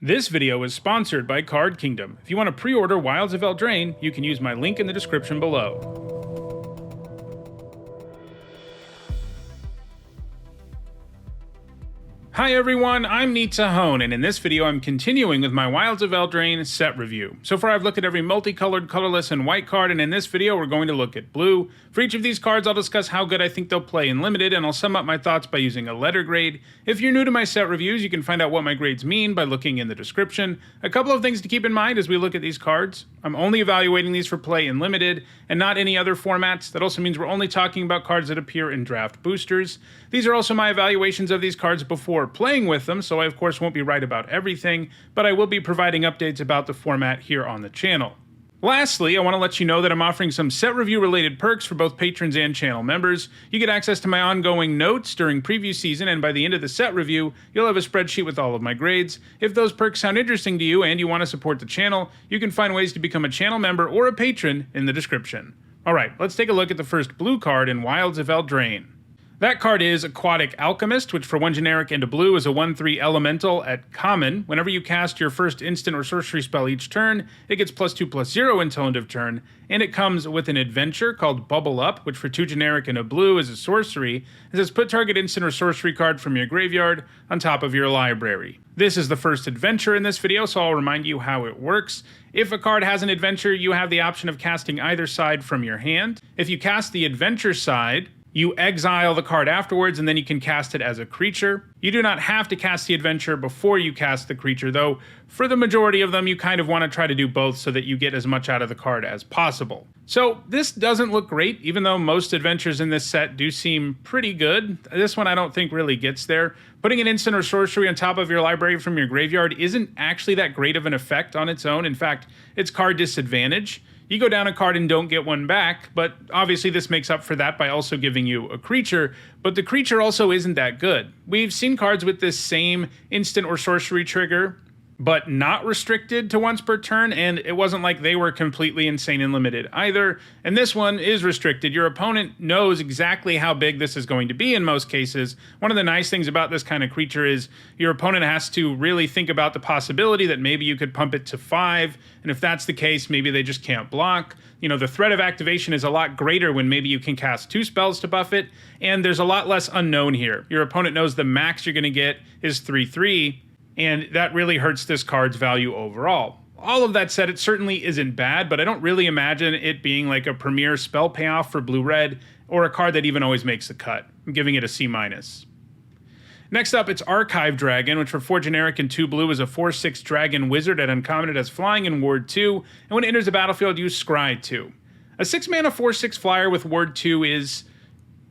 This video is sponsored by Card Kingdom. If you want to pre-order Wilds of Eldraine, you can use my link in the description below. Hi everyone, I'm Nitsa, and in this video I'm continuing with my Wilds of Eldraine set review. So far I've looked at every multicolored, colorless, and white card, and in this video we're going to look at blue. For each of these cards I'll discuss how good I think they'll play in Limited, and I'll sum up my thoughts by using a letter grade. If you're new to my set reviews, you can find out what my grades mean by looking in the description. A couple of things to keep in mind as we look at these cards. I'm only evaluating these for play in Limited, and not any other formats. That also means we're only talking about cards that appear in draft boosters. These are also my evaluations of these cards before playing with them, so I of course won't be right about everything, but I will be providing updates about the format here on the channel. Lastly, I want to let you know that I'm offering some set review related perks for both patrons and channel members. You get access to my ongoing notes during preview season, and by the end of the set review, you'll have a spreadsheet with all of my grades. If those perks sound interesting to you and you want to support the channel, you can find ways to become a channel member or a patron in the description. Alright, let's take a look at the first blue card in Wilds of Eldraine. That card is Aquatic Alchemist, which for 1 generic and a blue is a 1/3 elemental at common. Whenever you cast your first instant or sorcery spell each turn, it gets +2/+0 until end of turn, and it comes with an adventure called Bubble Up, which for 2 generic and a blue is a sorcery. It says put target instant or sorcery card from your graveyard on top of your library. This is the first adventure in this video, so I'll remind you how it works. If a card has an adventure, you have the option of casting either side from your hand. If you cast the adventure side, you exile the card afterwards, and then you can cast it as a creature. You do not have to cast the adventure before you cast the creature, though for the majority of them you kind of want to try to do both so that you get as much out of the card as possible. So this doesn't look great, even though most adventures in this set do seem pretty good. This one I don't think really gets there. Putting an instant or sorcery on top of your library from your graveyard isn't actually that great of an effect on its own. In fact, it's card disadvantage. You go down a card and don't get one back, but obviously this makes up for that by also giving you a creature, but the creature also isn't that good. We've seen cards with this same instant or sorcery trigger, but not restricted to once per turn, and it wasn't like they were completely insane and limited either, and this one is restricted. Your opponent knows exactly how big this is going to be in most cases. One of the nice things about this kind of creature is your opponent has to really think about the possibility that maybe you could pump it to 5, and if that's the case, maybe they just can't block. You know, the threat of activation is a lot greater when maybe you can cast 2 spells to buff it, and there's a lot less unknown here. Your opponent knows the max you're going to get is 3/3, and that really hurts this card's value overall. All of that said, it certainly isn't bad, but I don't really imagine it being like a premier spell payoff for blue-red, or a card that even always makes the cut. I'm giving it a C-. Next up, it's Archive Dragon, which for 4 generic and 2 blue is a 4/6 dragon wizard at uncommon. It has flying and ward 2, and when it enters the battlefield, use Scry 2. A 6-mana 4/6 flyer with ward 2 is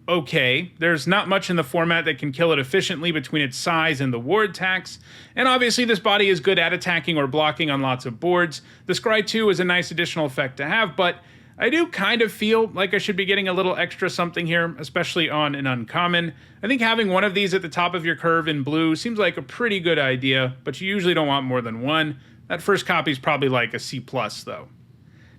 okay. There's not much in the format that can kill it efficiently between its size and the ward tax, and obviously this body is good at attacking or blocking on lots of boards. The Scry 2 is a nice additional effect to have, but I do kind of feel like I should be getting a little extra something here, especially on an uncommon. I think having one of these at the top of your curve in blue seems like a pretty good idea, but you usually don't want more than one. That first copy is probably like a C+ though.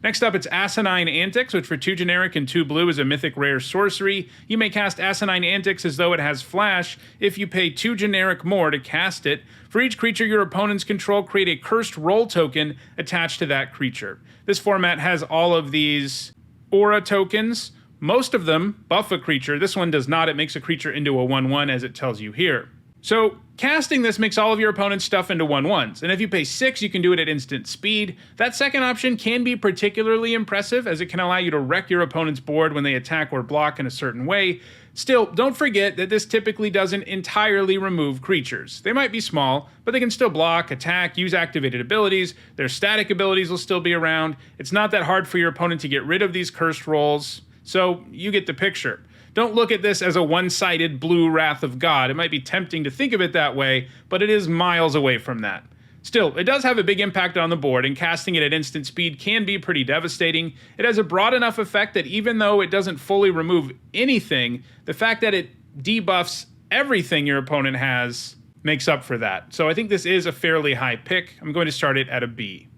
Next up, it's Asinine Antics, which for 2 generic and 2 blue is a mythic rare sorcery. You may cast Asinine Antics as though it has flash if you pay 2 generic more to cast it. For each creature your opponents control, create a cursed roll token attached to that creature. This format has all of these aura tokens. Most of them buff a creature. This one does not. It makes a creature into a 1/1 as it tells you here. So casting this makes all of your opponent's stuff into 1/1s, and if you pay 6, you can do it at instant speed. That second option can be particularly impressive, as it can allow you to wreck your opponent's board when they attack or block in a certain way. Still, don't forget that this typically doesn't entirely remove creatures. They might be small, but they can still block, attack, use activated abilities. Their static abilities will still be around. It's not that hard for your opponent to get rid of these cursed rolls, so you get the picture. Don't look at this as a one-sided blue Wrath of God. It might be tempting to think of it that way, but it is miles away from that. Still, it does have a big impact on the board, and casting it at instant speed can be pretty devastating. It has a broad enough effect that even though it doesn't fully remove anything, the fact that it debuffs everything your opponent has makes up for that. So I think this is a fairly high pick. I'm going to start it at a B.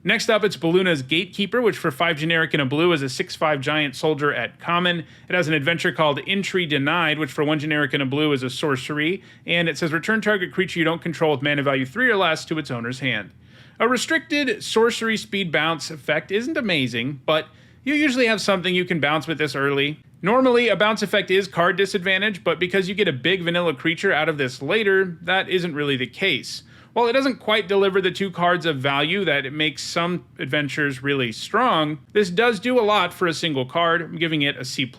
Next up, it's Balluna's Gatekeeper, which for 5 generic and a blue is a 6/5 giant soldier at common. It has an adventure called Entry Denied, which for 1 generic and a blue is a sorcery, and it says return target creature you don't control with mana value 3 or less to its owner's hand. A restricted sorcery speed bounce effect isn't amazing, but you usually have something you can bounce with this early. Normally, a bounce effect is card disadvantage, but because you get a big vanilla creature out of this later, that isn't really the case. While it doesn't quite deliver the 2 cards of value that it makes some adventures really strong, this does do a lot for a single card. I'm giving it a C+.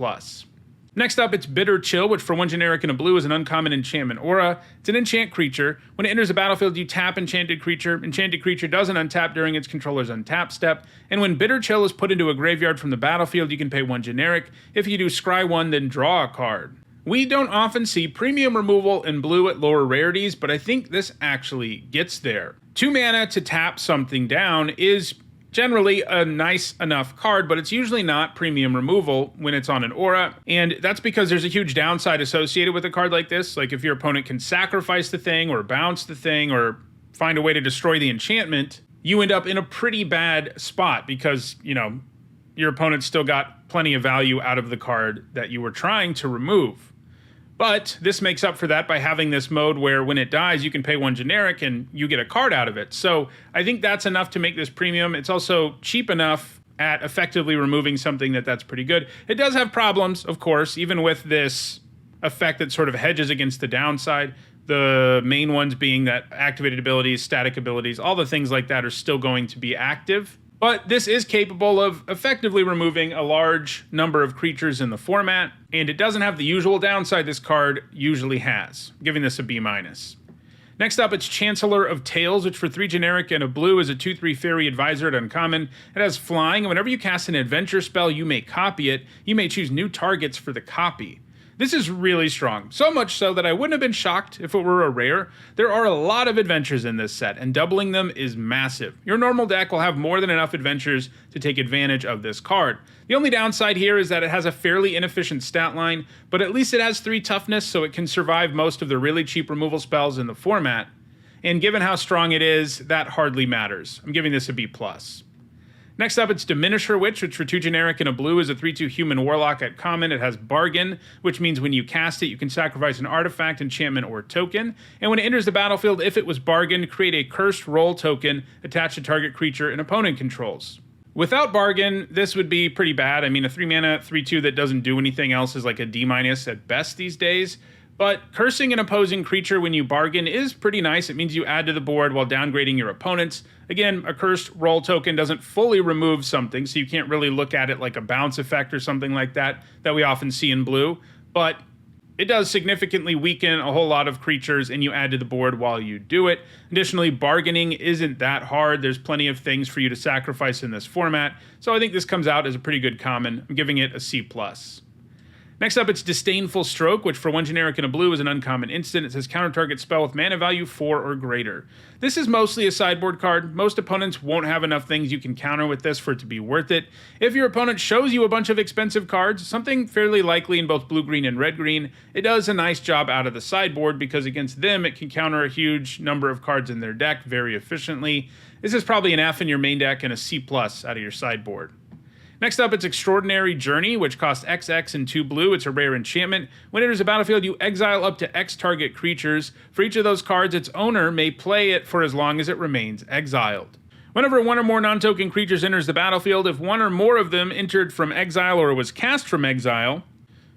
Next up, it's Bitter Chill, which for 1 generic and a blue is an uncommon enchantment aura. It's an enchant creature. When it enters the battlefield, you tap enchanted creature. Enchanted creature doesn't untap during its controller's untap step. And when Bitter Chill is put into a graveyard from the battlefield, you can pay 1 generic. If you do scry 1, then draw a card. We don't often see premium removal in blue at lower rarities, but I think this actually gets there. 2 mana to tap something down is generally a nice enough card, but it's usually not premium removal when it's on an aura, and that's because there's a huge downside associated with a card like this. Like if your opponent can sacrifice the thing, or bounce the thing, or find a way to destroy the enchantment, you end up in a pretty bad spot because, you know, your opponent still got plenty of value out of the card that you were trying to remove. But this makes up for that by having this mode where when it dies, you can pay 1 generic and you get a card out of it. So I think that's enough to make this premium. It's also cheap enough at effectively removing something that's pretty good. It does have problems, of course, even with this effect that sort of hedges against the downside. The main ones being that activated abilities, static abilities, all the things like that are still going to be active. But this is capable of effectively removing a large number of creatures in the format, and it doesn't have the usual downside this card usually has, giving this a B-. Next up, it's Chancellor of Tales, which for 3 generic and a blue is a 2/3 fairy advisor at uncommon. It has flying, and whenever you cast an adventure spell, you may copy it. You may choose new targets for the copy. This is really strong, so much so that I wouldn't have been shocked if it were a rare. There are a lot of adventures in this set, and doubling them is massive. Your normal deck will have more than enough adventures to take advantage of this card. The only downside here is that it has a fairly inefficient stat line, but at least it has 3 toughness, so it can survive most of the really cheap removal spells in the format. And given how strong it is, that hardly matters. I'm giving this a B+. Next up, it's Diminisher Witch, which for 2 generic and a blue is a 3/2 human warlock at common. It has Bargain, which means when you cast it, you can sacrifice an artifact, enchantment, or token. And when it enters the battlefield, if it was Bargain, create a cursed roll token attached to target creature an opponent controls. Without Bargain, this would be pretty bad. I mean, a 3 mana 3/2 that doesn't do anything else is like a D- at best these days. But cursing an opposing creature when you bargain is pretty nice. It means you add to the board while downgrading your opponents. Again, a cursed roll token doesn't fully remove something, so you can't really look at it like a bounce effect or something like that we often see in blue. But it does significantly weaken a whole lot of creatures, and you add to the board while you do it. Additionally, bargaining isn't that hard. There's plenty of things for you to sacrifice in this format, so I think this comes out as a pretty good common. I'm giving it a C+. Next up, it's Disdainful Stroke, which for 1 generic and a blue is an uncommon instant. It says counter target spell with mana value 4 or greater. This is mostly a sideboard card. Most opponents won't have enough things you can counter with this for it to be worth it. If your opponent shows you a bunch of expensive cards, something fairly likely in both blue-green and red-green, it does a nice job out of the sideboard because against them, it can counter a huge number of cards in their deck very efficiently. This is probably an F in your main deck and a C+ out of your sideboard. Next up, it's Extraordinary Journey, which costs XX and 2 blue. It's a rare enchantment. When it enters the battlefield, you exile up to X target creatures. For each of those cards, its owner may play it for as long as it remains exiled. Whenever 1 or more non-token creatures enters the battlefield, if 1 or more of them entered from exile or was cast from exile,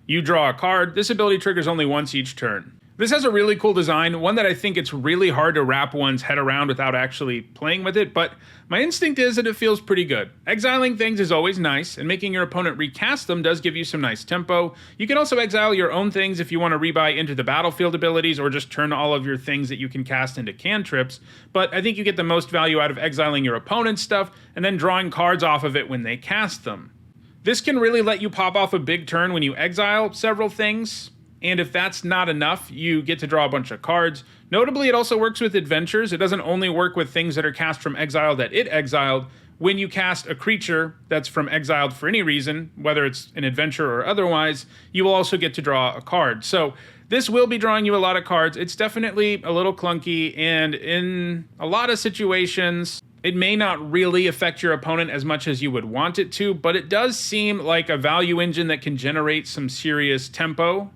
you draw a card. This ability triggers only once each turn. This has a really cool design, one that I think it's really hard to wrap one's head around without actually playing with it, but my instinct is that it feels pretty good. Exiling things is always nice, and making your opponent recast them does give you some nice tempo. You can also exile your own things if you want to rebuy into the battlefield abilities or just turn all of your things that you can cast into cantrips, but I think you get the most value out of exiling your opponent's stuff and then drawing cards off of it when they cast them. This can really let you pop off a big turn when you exile several things. And if that's not enough, you get to draw a bunch of cards. Notably, it also works with adventures. It doesn't only work with things that are cast from exile that it exiled. When you cast a creature that's from exiled for any reason, whether it's an adventure or otherwise, you will also get to draw a card. So this will be drawing you a lot of cards. It's definitely a little clunky, and in a lot of situations, It may not really affect your opponent as much as you would want it to, but it does seem like a value engine that can generate some serious tempo.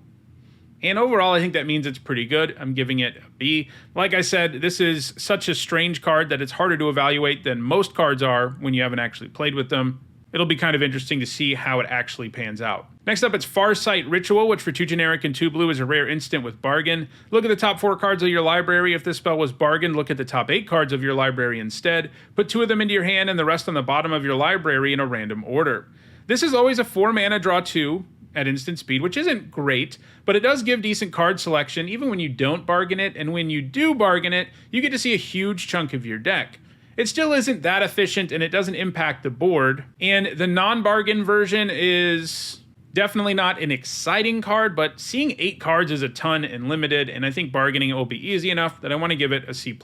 And overall, I think that means it's pretty good. I'm giving it a B. Like I said, this is such a strange card that it's harder to evaluate than most cards are when you haven't actually played with them. It'll be kind of interesting to see how it actually pans out. Next up, it's Farsight Ritual, which for 2 generic and 2 blue is a rare instant with Bargain. Look at the top 4 cards of your library. If this spell was Bargain, look at the top 8 cards of your library instead. Put 2 of them into your hand and the rest on the bottom of your library in a random order. This is always a 4 mana draw 2 at instant speed, which isn't great, but it does give decent card selection even when you don't bargain it, and when you do bargain it, you get to see a huge chunk of your deck. It still isn't that efficient, and it doesn't impact the board, and the non-bargain version is definitely not an exciting card, but seeing 8 cards is a ton and limited, and I think bargaining it will be easy enough that I want to give it a C+.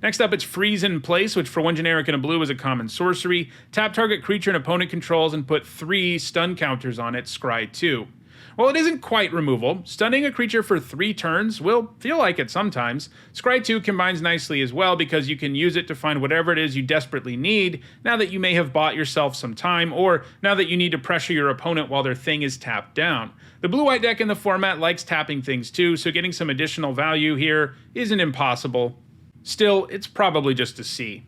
Next up, it's Freeze in Place, which for 1 generic and a blue is a common sorcery. Tap target creature an opponent controls and put 3 stun counters on it, scry 2. While it isn't quite removal, stunning a creature for 3 turns will feel like it sometimes. Scry 2 combines nicely as well because you can use it to find whatever it is you desperately need now that you may have bought yourself some time, or now that you need to pressure your opponent while their thing is tapped down. The blue-white deck in the format likes tapping things too, so getting some additional value here isn't impossible. Still, it's probably just a C.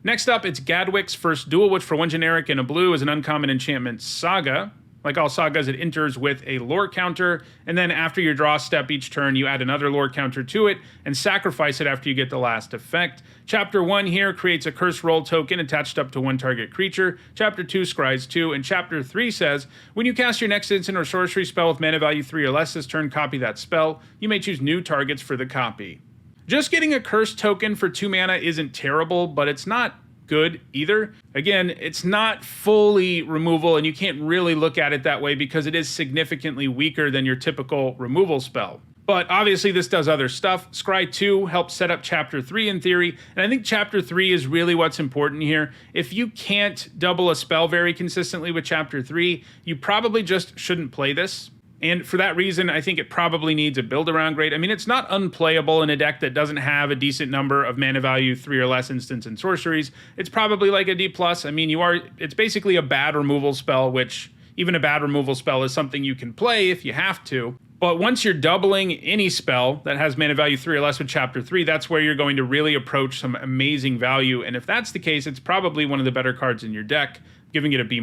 Next up, it's Gadwick's First Duel, which for 1 generic and a blue is an uncommon enchantment saga. Like all sagas, it enters with a lore counter, and then after your draw step each turn, you add another lore counter to it and sacrifice it after you get the last effect. Chapter 1 here creates a curse roll token attached up to 1 target creature. Chapter 2 scries 2, and Chapter 3 says, when you cast your next instant or sorcery spell with mana value 3 or less this turn, copy that spell. You may choose new targets for the copy. Just getting a curse token for 2 mana isn't terrible, but it's not good either. Again, it's not fully removal, and you can't really look at it that way because it is significantly weaker than your typical removal spell. But obviously this does other stuff. Scry 2 helps set up Chapter 3 in theory, and I think Chapter 3 is really what's important here. If you can't double a spell very consistently with Chapter 3, you probably just shouldn't play this. And for that reason, I think it probably needs a build-around grade. I mean, it's not unplayable in a deck that doesn't have a decent number of mana value 3 or less instants and sorceries. It's probably like a D+. I mean, it's basically a bad removal spell, which even a bad removal spell is something you can play if you have to. But once you're doubling any spell that has mana value 3 or less with Chapter 3, that's where you're going to really approach some amazing value. And if that's the case, it's probably one of the better cards in your deck, giving it a B-.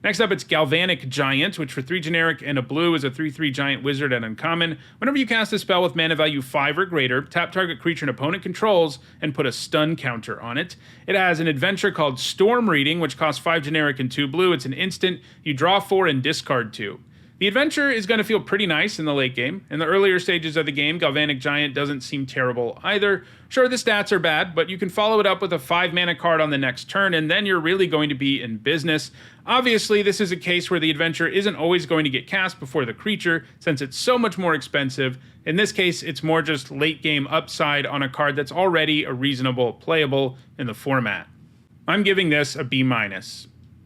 Next up, it's Galvanic Giant, which for 3 generic and a blue is a 3/3 giant wizard at uncommon. Whenever you cast a spell with mana value 5 or greater, tap target creature an opponent controls and put a stun counter on it. It has an adventure called Storm Reading, which costs 5 generic and 2 blue. It's an instant. You draw 4 and discard 2. The adventure is going to feel pretty nice in the late game. In the earlier stages of the game, Galvanic Giant doesn't seem terrible either. Sure, the stats are bad, but you can follow it up with a 5 mana card on the next turn, and then you're really going to be in business. Obviously, this is a case where the adventure isn't always going to get cast before the creature, since it's so much more expensive. In this case, it's more just late game upside on a card that's already a reasonable playable in the format. I'm giving this a B-.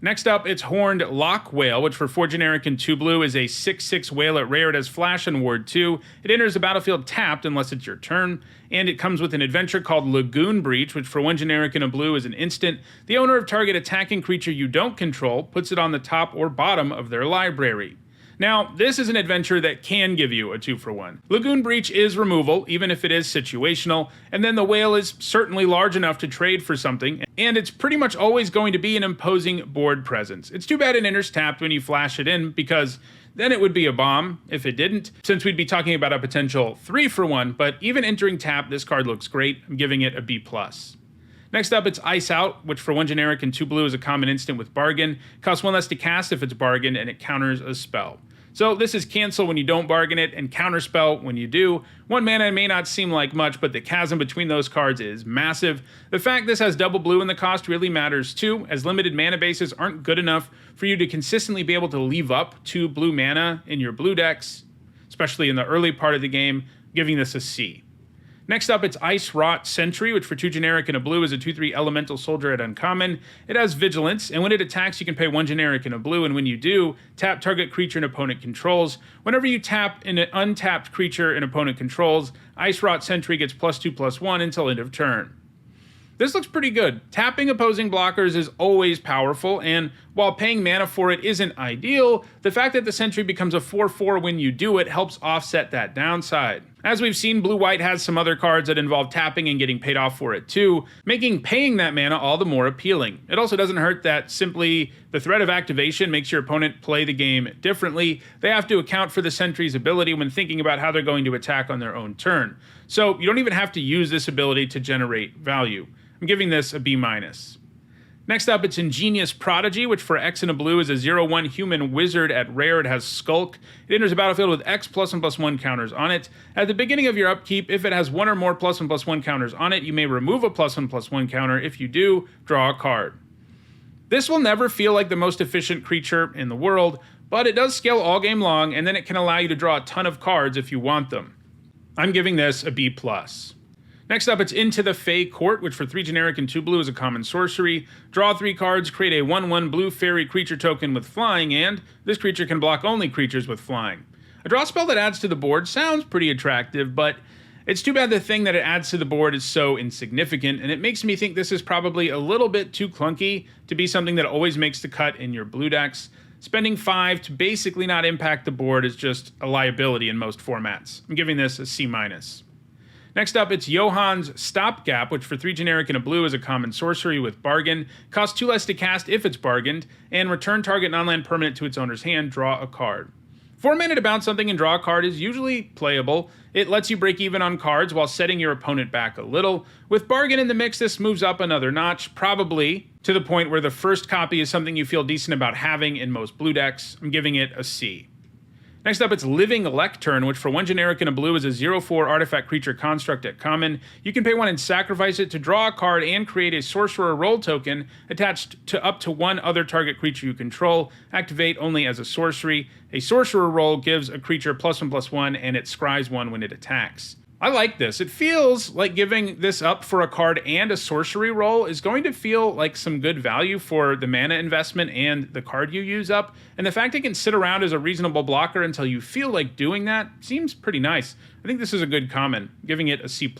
Next up, it's Horned Lock Whale, which for 4 generic and 2 blue is a 6/6 whale at rare. It has Flash and Ward 2. It enters the battlefield tapped unless it's your turn, and it comes with an adventure called Lagoon Breach, which for 1 generic and a blue is an instant. The owner of target attacking creature you don't control puts it on the top or bottom of their library. Now, this is an adventure that can give you a 2-for-1. Lagoon Breach is removal, even if it is situational, and then the whale is certainly large enough to trade for something, and it's pretty much always going to be an imposing board presence. It's too bad it enters tapped when you flash it in, because then it would be a bomb if it didn't, since we'd be talking about a potential 3-for-1, but even entering tap, this card looks great. I'm giving it a B+. Next up, it's Ice Out, which for 1 generic and 2 blue is a common instant with Bargain. Costs 1 less to cast if it's Bargain, and it counters a spell. So this is cancel when you don't bargain it, and counterspell when you do. 1 mana may not seem like much, but the chasm between those cards is massive. The fact this has double blue in the cost really matters too, as limited mana bases aren't good enough for you to consistently be able to leave up 2 blue mana in your blue decks, especially in the early part of the game, giving this a C. Next up, it's Ice Rot Sentry, which for 2 generic and a blue is a 2/3 elemental soldier at uncommon. It has vigilance, and when it attacks, you can pay 1 generic and a blue, and when you do, tap target creature an opponent controls. Whenever you tap an untapped creature an opponent controls, Ice Rot Sentry gets +2/+1 until end of turn. This looks pretty good. Tapping opposing blockers is always powerful, and while paying mana for it isn't ideal, the fact that the Sentry becomes a 4/4 when you do it helps offset that downside. As we've seen, blue-white has some other cards that involve tapping and getting paid off for it too, making paying that mana all the more appealing. It also doesn't hurt that simply the threat of activation makes your opponent play the game differently. They have to account for the Sentry's ability when thinking about how they're going to attack on their own turn. So you don't even have to use this ability to generate value. I'm giving this a B-. Next up, it's Ingenious Prodigy, which for X and a blue is a 0/1 human wizard. At rare, it has Skulk. It enters the battlefield with X +1/+1 counters on it. At the beginning of your upkeep, if it has one or more +1/+1 counters on it, you may remove a +1/+1 counter. If you do, draw a card. This will never feel like the most efficient creature in the world, but it does scale all game long, and then it can allow you to draw a ton of cards if you want them. I'm giving this a B+. Next up, it's Into the Fey Court, which for 3 generic and 2 blue is a common sorcery. Draw 3 cards, create a 1/1 blue fairy creature token with flying, and this creature can block only creatures with flying. A draw spell that adds to the board sounds pretty attractive, but it's too bad the thing that it adds to the board is so insignificant, and it makes me think this is probably a little bit too clunky to be something that always makes the cut in your blue decks. Spending 5 to basically not impact the board is just a liability in most formats. I'm giving this a C-. Next up, it's Johann's Stopgap, which for 3 generic and a blue is a common sorcery with Bargain. Costs 2 less to cast if it's bargained, and return target non-land permanent to its owner's hand, draw a card. 4 mana to bounce something and draw a card is usually playable. It lets you break even on cards while setting your opponent back a little. With Bargain in the mix, this moves up another notch, probably to the point where the first copy is something you feel decent about having in most blue decks. I'm giving it a C. Next up, it's Living Lectern, which for 1 generic and a blue is a 0/4 artifact creature construct at common. You can pay 1 and sacrifice it to draw a card and create a sorcerer role token attached to up to 1 other target creature you control. Activate only as a sorcery. A sorcerer role gives a creature +1/+1 and it scries 1 when it attacks. I like this. It feels like giving this up for a card and a sorcery roll is going to feel like some good value for the mana investment and the card you use up, and the fact it can sit around as a reasonable blocker until you feel like doing that seems pretty nice. I think this is a good common, giving it a C+.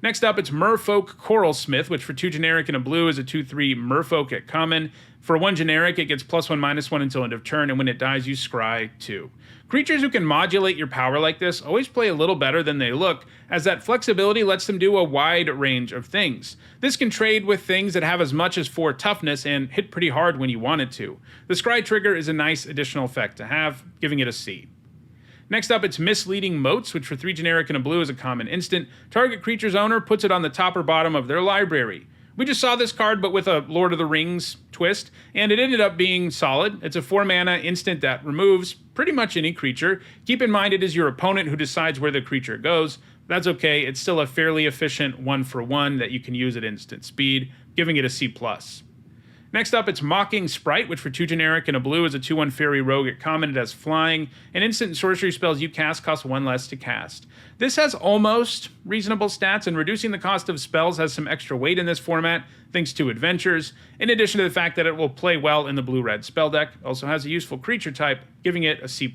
Next up, it's Merfolk Coralsmith, which for 2 generic and a blue is a 2/3 Merfolk at common. For 1 generic, it gets +1/-1 until end of turn, and when it dies, you scry 2. Creatures who can modulate your power like this always play a little better than they look, as that flexibility lets them do a wide range of things. This can trade with things that have as much as 4 toughness and hit pretty hard when you want it to. The scry trigger is a nice additional effect to have, giving it a C. Next up, it's Misleading Motes, which for 3 generic and a blue is a common instant. Target creature's owner puts it on the top or bottom of their library. We just saw this card, but with a Lord of the Rings twist, and it ended up being solid. It's a 4 mana instant that removes pretty much any creature. Keep in mind it is your opponent who decides where the creature goes. That's okay, it's still a fairly efficient 1-for-1 that you can use at instant speed, giving it a C+. Next up, it's Mocking Sprite, which for 2 generic and a blue is a 2/1 fairy rogue at common. It has flying, and instant and sorcery spells you cast cost 1 less to cast. This has almost reasonable stats, and reducing the cost of spells has some extra weight in this format, thanks to adventures, in addition to the fact that it will play well in the blue-red spell deck. It also has a useful creature type, giving it a C+.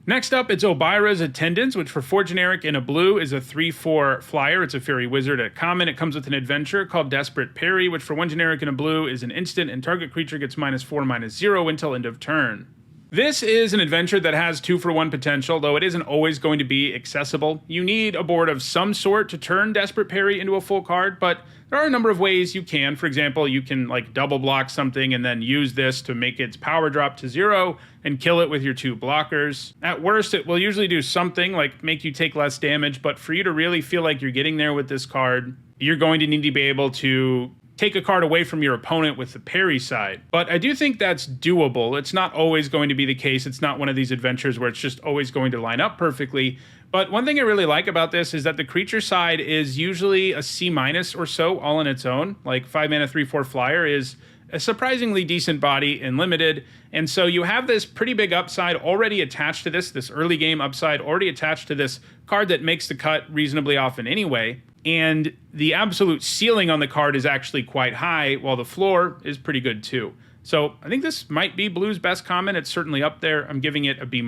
Next up, it's Obira's Attendants, which for 4 generic and a blue is a 3/4 flyer. It's a fairy wizard at common. It comes with an adventure called Desperate Parry, which for 1 generic and a blue is an instant, and target creature gets -4/-0 until end of turn. This is an adventure that has 2-for-1 potential, though it isn't always going to be accessible. You need a board of some sort to turn Desperate Parry into a full card, but there are a number of ways you can. For example, you can double block something and then use this to make its power drop to 0 and kill it with your 2 blockers. At worst, it will usually do something like make you take less damage, but for you to really feel like you're getting there with this card, you're going to need to be able to take a card away from your opponent with the parry side. But I do think that's doable. It's not always going to be the case. It's not one of these adventures where it's just always going to line up perfectly. But one thing I really like about this is that the creature side is usually a C- or so all on its own. Like 5 mana 3/4 flyer is a surprisingly decent body and limited. And so you have this pretty big upside already attached to this early game upside already attached to this card that makes the cut reasonably often anyway. And the absolute ceiling on the card is actually quite high, while the floor is pretty good too. So I think this might be Blue's best common. It's certainly up there. I'm giving it a B-.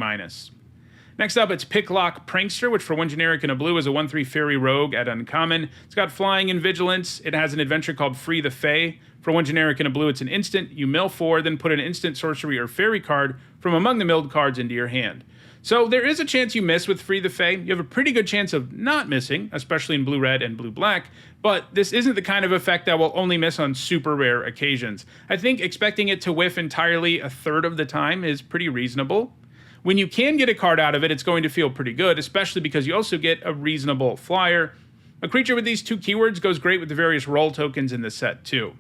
Next up, it's Picklock Prankster, which for 1 generic and a blue is a 1/3 fairy rogue at uncommon. It's got flying and vigilance. It has an adventure called Free the Fae. For 1 generic and a blue, it's an instant. You mill 4, then put an instant sorcery or fairy card from among the milled cards into your hand. So there is a chance you miss with Free the Fae. You have a pretty good chance of not missing, especially in blue-red and blue-black, but this isn't the kind of effect that will only miss on super rare occasions. I think expecting it to whiff entirely a third of the time is pretty reasonable. When you can get a card out of it, it's going to feel pretty good, especially because you also get a reasonable flyer. A creature with these 2 keywords goes great with the various role tokens in the set too.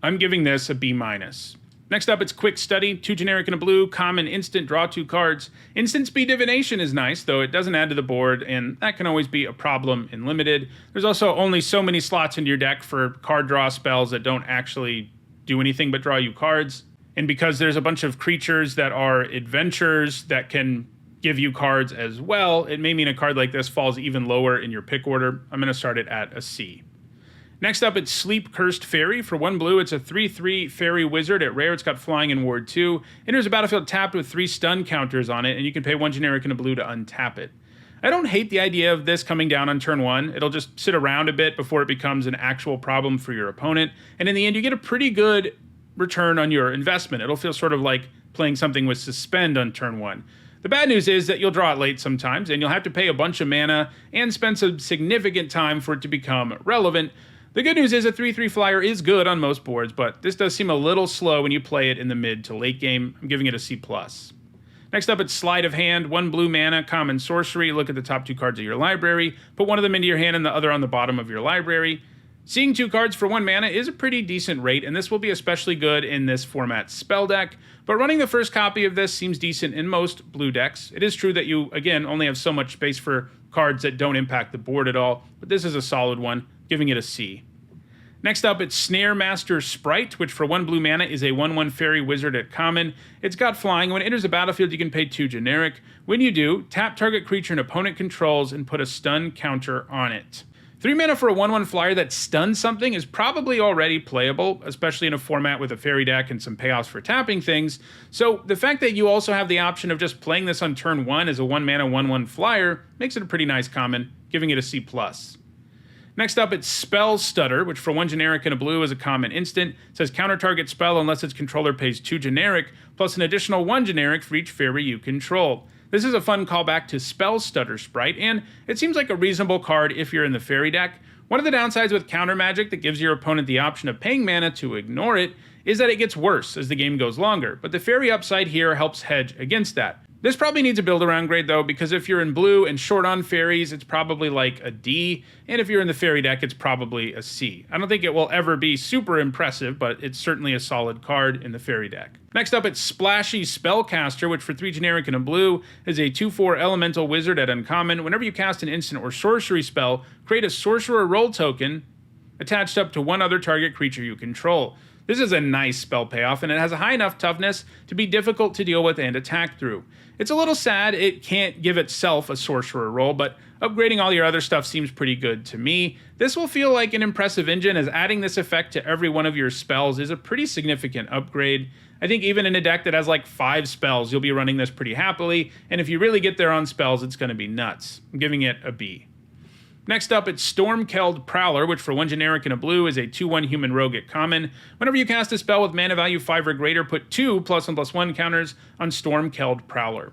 I'm giving this a B-. Next up, it's Quick Study, 2 generic and a blue, common, instant, draw 2 cards. Instant speed divination is nice, though it doesn't add to the board, and that can always be a problem in limited. There's also only so many slots into your deck for card draw spells that don't actually do anything but draw you cards. And because there's a bunch of creatures that are adventures that can give you cards as well, it may mean a card like this falls even lower in your pick order. I'm going to start it at a C. Next up, it's Sleep Cursed Fairy. For 1 blue, it's a 3/3 fairy wizard. At rare, it's got flying and ward 2. Enters a battlefield tapped with 3 stun counters on it, and you can pay 1 generic and a blue to untap it. I don't hate the idea of this coming down on turn 1. It'll just sit around a bit before it becomes an actual problem for your opponent, and in the end, you get a pretty good return on your investment. It'll feel sort of like playing something with Suspend on turn 1. The bad news is that you'll draw it late sometimes, and you'll have to pay a bunch of mana and spend some significant time for it to become relevant. The good news is a 3/3 flyer is good on most boards, but this does seem a little slow when you play it in the mid to late game. I'm giving it a C+. Next up, it's Sleight of Hand, 1 blue mana, common sorcery. Look at the top 2 cards of your library. Put one of them into your hand and the other on the bottom of your library. Seeing 2 cards for 1 mana is a pretty decent rate, and this will be especially good in this format spell deck, but running the first copy of this seems decent in most blue decks. It is true that you, again, only have so much space for cards that don't impact the board at all, but this is a solid one, giving it a C. Next up, it's Snare Master Sprite, which for 1 blue mana is a 1/1 fairy wizard at common. It's got flying. When it enters the battlefield, you can pay 2 generic. When you do, tap target creature an opponent controls and put a stun counter on it. 3 mana for a 1/1 flyer that stuns something is probably already playable, especially in a format with a fairy deck and some payoffs for tapping things. So the fact that you also have the option of just playing this on turn 1 as a 1 mana 1/1 flyer makes it a pretty nice common, giving it a C+. Next up, it's Spell Stutter, which for 1 generic and a blue is a common instant. It says counter target spell unless its controller pays 2 generic, plus an additional 1 generic for each fairy you control. This is a fun callback to Spell Stutter Sprite, and it seems like a reasonable card if you're in the fairy deck. One of the downsides with counter magic that gives your opponent the option of paying mana to ignore it is that it gets worse as the game goes longer, but the fairy upside here helps hedge against that. This probably needs a build-around grade, though, because if you're in blue and short on fairies, it's probably like a D, and if you're in the fairy deck, it's probably a C. I don't think it will ever be super impressive, but it's certainly a solid card in the fairy deck. Next up, it's Splashy Spellcaster, which for 3 generic and a blue is a 2/4 elemental wizard at uncommon. Whenever you cast an instant or sorcery spell, create a sorcerer role token attached up to 1 other target creature you control. This is a nice spell payoff, and it has a high enough toughness to be difficult to deal with and attack through. It's a little sad it can't give itself a sorcerer role, but upgrading all your other stuff seems pretty good to me. This will feel like an impressive engine, as adding this effect to every one of your spells is a pretty significant upgrade. I think even in a deck that has like 5 spells, you'll be running this pretty happily, and if you really get there on spells, it's going to be nuts. I'm giving it a B. Next up, it's Stormkeld Prowler, which for 1 generic and a blue is a 2/1 human rogue at common. Whenever you cast a spell with mana value 5 or greater, put 2 +1/+1 counters on Stormkeld Prowler.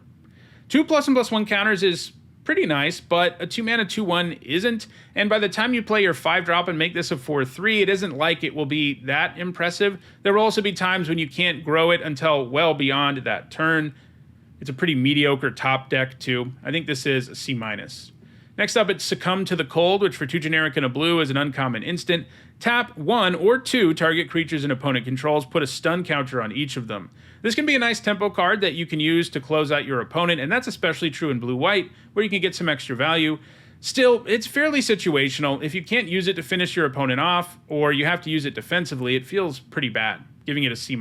2 +1/+1 counters is pretty nice, but a 2 mana 2/1 isn't, and by the time you play your 5-drop and make this a 4/3, it isn't like it will be that impressive. There will also be times when you can't grow it until well beyond that turn. It's a pretty mediocre top deck too. I think this is a C-. Next up, it's Succumb to the Cold, which for 2 generic and a blue is an uncommon instant. Tap 1 or 2 target creatures an opponent controls, put a stun counter on each of them. This can be a nice tempo card that you can use to close out your opponent, and that's especially true in blue-white, where you can get some extra value. Still, it's fairly situational. If you can't use it to finish your opponent off, or you have to use it defensively, it feels pretty bad, giving it a C-.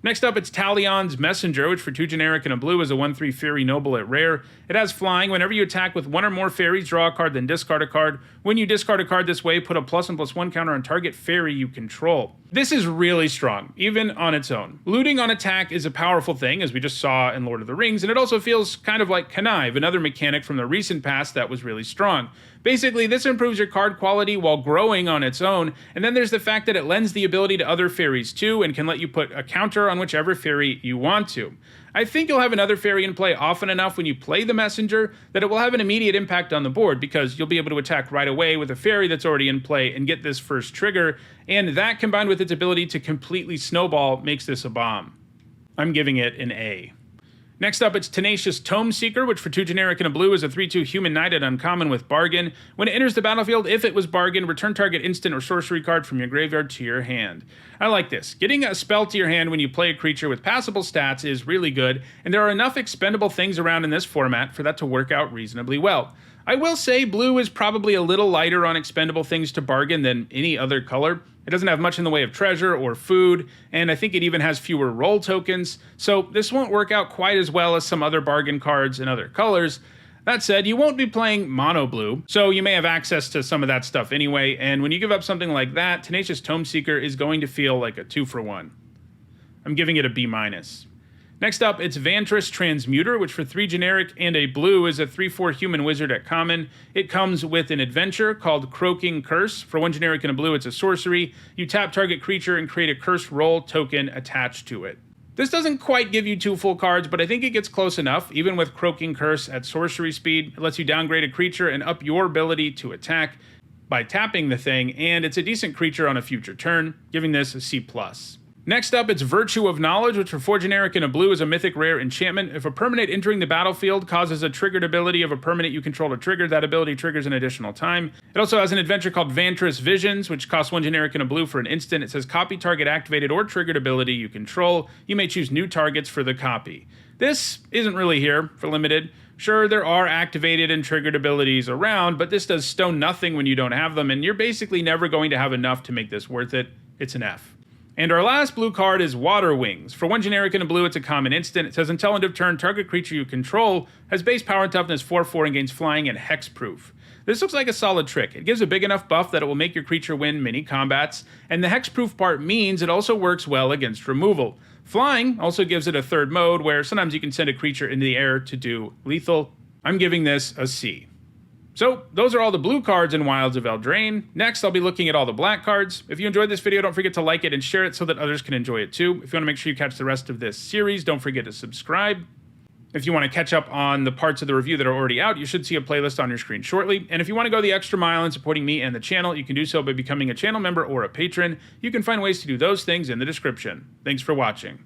Next up, it's Talion's Messenger, which for 2 generic and a blue is a 1/3 fairy noble at rare. It has flying. Whenever you attack with 1 or more fairies, draw a card, then discard a card. When you discard a card this way, put a +1/+1 counter on target fairy you control. This is really strong, even on its own. Looting on attack is a powerful thing, as we just saw in Lord of the Rings, and it also feels kind of like Connive, another mechanic from the recent past that was really strong. Basically, this improves your card quality while growing on its own, and then there's the fact that it lends the ability to other fairies too, and can let you put a counter on whichever fairy you want to. I think you'll have another fairy in play often enough when you play the Messenger that it will have an immediate impact on the board, because you'll be able to attack right away with a fairy that's already in play and get this first trigger, and that combined with its ability to completely snowball makes this a bomb. I'm giving it an A. Next up, it's Tenacious Tome Seeker, which for 2 generic and a blue is a 3/2 human knight at uncommon with bargain. When it enters the battlefield, if it was bargain, return target instant or sorcery card from your graveyard to your hand. I like this. Getting a spell to your hand when you play a creature with passable stats is really good, and there are enough expendable things around in this format for that to work out reasonably well. I will say blue is probably a little lighter on expendable things to bargain than any other color. It doesn't have much in the way of treasure or food, and I think it even has fewer roll tokens, so this won't work out quite as well as some other bargain cards in other colors. That said, you won't be playing mono blue, so you may have access to some of that stuff anyway, and when you give up something like that, Tenacious Tome Seeker is going to feel like a 2-for-1. I'm giving it a B-. Next up, it's Vantress Transmuter, which for 3 generic and a blue is a 3/4 human wizard at common. It comes with an adventure called Croaking Curse. For 1 generic and a blue, it's a sorcery. You tap target creature and create a curse roll token attached to it. This doesn't quite give you 2 full cards, but I think it gets close enough. Even with Croaking Curse at sorcery speed, it lets you downgrade a creature and up your ability to attack by tapping the thing, and it's a decent creature on a future turn, giving this a C+. Next up, it's Virtue of Knowledge, which for 4 generic and a blue is a mythic rare enchantment. If a permanent entering the battlefield causes a triggered ability of a permanent you control to trigger, that ability triggers an additional time. It also has an adventure called Vantress Visions, which costs 1 generic and a blue for an instant. It says copy target activated or triggered ability you control. You may choose new targets for the copy. This isn't really here for limited. Sure, there are activated and triggered abilities around, but this does stone nothing when you don't have them, and you're basically never going to have enough to make this worth it. It's an F. And our last blue card is Water Wings. For 1 generic and a blue, it's a common instant. It says until end of turn, target creature you control has base power and toughness 4/4 and gains flying and hexproof. This looks like a solid trick. It gives a big enough buff that it will make your creature win many combats, and the hexproof part means it also works well against removal. Flying also gives it a third mode where sometimes you can send a creature into the air to do lethal. I'm giving this a C. So, those are all the blue cards in Wilds of Eldraine. Next, I'll be looking at all the black cards. If you enjoyed this video, don't forget to like it and share it so that others can enjoy it too. If you want to make sure you catch the rest of this series, don't forget to subscribe. If you want to catch up on the parts of the review that are already out, you should see a playlist on your screen shortly. And if you want to go the extra mile in supporting me and the channel, you can do so by becoming a channel member or a patron. You can find ways to do those things in the description. Thanks for watching.